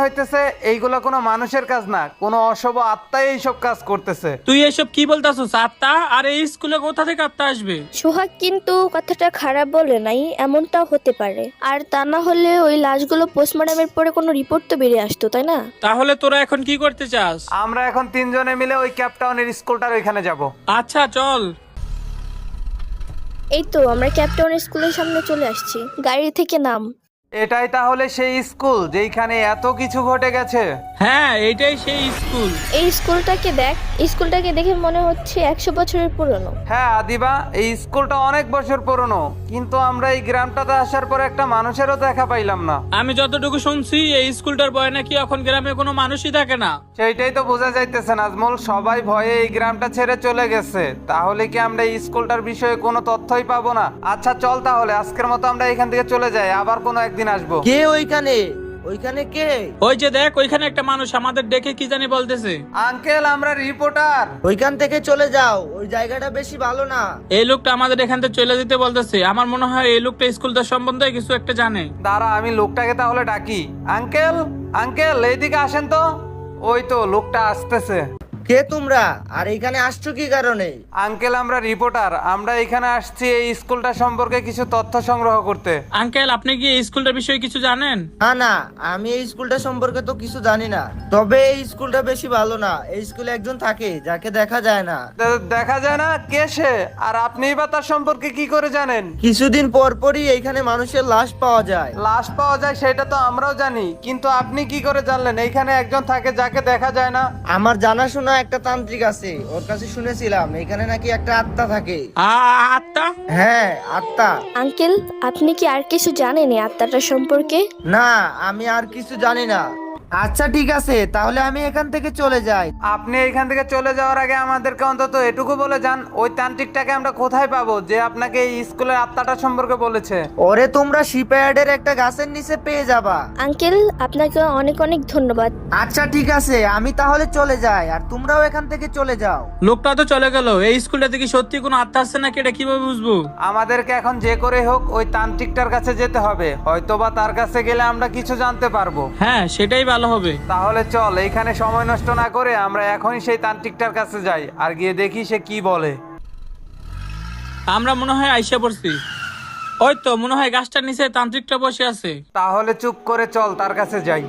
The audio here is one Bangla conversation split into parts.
হইতেছে এইগুলা কোনো মানুষের কাজ না, কোনো অশুভ আত্মাই এইসব কাজ করতেছে। তুই এসব কি বলতাছস? আত্মা? আর এই স্কুলে কোথা থেকে আত্মা আসবে? সোহাগ কিন্তু কথাটা খারাপ বলে নাই, এমনটাও হতে পারে। আর তা না হলে ওই লাশগুলো পোস্টমর্টমের পরে কোনো রিপোর্ট তো বেরিয়ে আসতো, তাই না? তাহলে তোরা এখন কি করতে চাস? আমরা এখন তিনজনে মিলে ওই ক্যাপটাউনের স্কুলটার ওইখানে যাব। আচ্ছা চল। এই তো আমরা ক্যাপটাউন স্কুলের সামনে চলে আসছি, গাড়ি থেকে নাম। এটাই তাহলে সেই স্কুল যেখানে এত কিছু ঘটে গেছে? হ্যাঁ, এইটাই সেই স্কুল। এই স্কুলটাকে দেখে মনে হচ্ছে 100 বছরের পুরনো। হ্যাঁ আদিবা, এই স্কুলটা অনেক বছর পুরনো, কিন্তু আমরা এই গ্রামটাতে আসার পর একটা মানুষেরও দেখা পাইলাম না। আমি যতটুকু শুনছি এই স্কুলটার ভয়ে নাকি এখন গ্রামে কোনো মানুষই থাকে না। সেইটাই তো বোঝা যাইতেছে নাজমুল, সবাই ভয়ে এই গ্রামটা ছেড়ে চলে গেছে। তাহলে কি আমরা এই স্কুলটার বিষয়ে কোনো তথ্যই পাবো না? আচ্ছা চল তাহলে আজকের মতো আমরা এখান থেকে চলে যাই, আবার কোনো একদিন আসবো। কে ওইখানে? ওইখানে কে? ওই যে দেখ, ওইখানে একটা মানুষ আমাদের ডেকে কি জানি বলতেছে। আঙ্কেল, আমরা রিপোর্টার। ওইখান থেকে চলে যাও, ওই জায়গাটা বেশি ভালো না। এই লোকটা আমাদের এখান থেকে চলে যেতে বলতেছে। আমার মনে হয় এই লোকটা স্কুলটা সম্বন্ধে কিছু একটা জানে। দাঁড়া, আমি লোকটাকে তাহলে ডাকি। আঙ্কেল, আঙ্কেল এইদিকে আসেন তো। ওই তো লোকটা আসতেছে। কে তোমরা? আর এখানে আসছো কি কারণে? আঙ্কেল, আমরা রিপোর্টার। আমরা এখানে আসছি এই স্কুলটা সম্পর্কে কিছু তথ্য সংগ্রহ করতে। আঙ্কেল, আপনি কি এই স্কুলটার বিষয়ে কিছু জানেন? না না, আমি এই স্কুলটা সম্পর্কে তো কিছু জানি না। তবে এই স্কুলটা বেশি ভালো না। এই স্কুলে একজন থাকে যাকে দেখা যায় না। দেখা যায় না? কে সে? আর আপনিই বা তার সম্পর্কে কি করে জানেন? কিছুদিন পর পরই এইখানে মানুষের লাশ পাওয়া যায়। লাশ পাওয়া যায় সেটা তো আমরাও জানি, কিন্তু আপনি কি করে জানলেন এইখানে একজন থাকে যাকে দেখা যায় না? আমার জানাশোনা একটা তান্ত্রিক আছে, ওর কাছে শুনেছিলাম এখানে নাকি একটা আত্মা থাকে। আত্মা? হ্যাঁ, আত্মা। আঙ্কেল, আপনি কি আর কিছু জানেন এই আত্মাটার সম্পর্কে? না, আমি আর কিছু জানি না। আচ্ছা ঠিক আছে, তাহলে আমি এখান থেকে চলে যাই। আপনি এখান থেকে চলে যাওয়ার আগে আমাদেরকে অন্তত এটুকু বলে যান, ওই তান্ত্রিকটাকে আমরা কোথায় পাবো যে আপনাকে এই স্কুলের আত্মাটা সম্পর্কে বলেছে? ওরে তোমরা শিপইয়ার্ডের একটা গাছের নিচে পেয়ে যাবা। আঙ্কেল, আপনাকে অনেক অনেক ধন্যবাদ। আচ্ছা ঠিক আছে, আমি তাহলে চলে যাই, আর তোমরাও এখান থেকে চলে যাও। লোকটা তো চলে গেল। এই স্কুলটা থেকে সত্যি কোনো আত্মা আসছে নাকি এটা কিভাবে বুঝবো? আমাদেরকে এখন যে করে হোক ওই তান্ত্রিকটার কাছে যেতে হবে, হয়তোবা তার কাছে গেলে আমরা কিছু জানতে পারবো। হ্যাঁ, সেটাই ভালো হবে। তাহলে চল, এইখানে সময় নষ্ট না করে আমরা এখনই সেই তান্ত্রিকটার কাছে যাই আর গিয়ে দেখি সে কি বলে। আমরা মনে হয় আইসা পড়ছি। ওই তো মনে হয় গাছটার নিচে তান্ত্রিকটা বসে আছে। তাহলে চুপ করে চল তার কাছে যাই।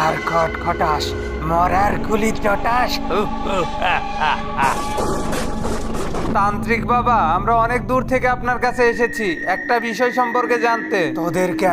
আর খটখটাস, মরার গুলি চটাস। তান্ত্রিক বাবা, আমরা অনেক দূর থেকে আপনার কাছে এসেছি একটা বিষয় সম্পর্কে জানতে। তোদেরকে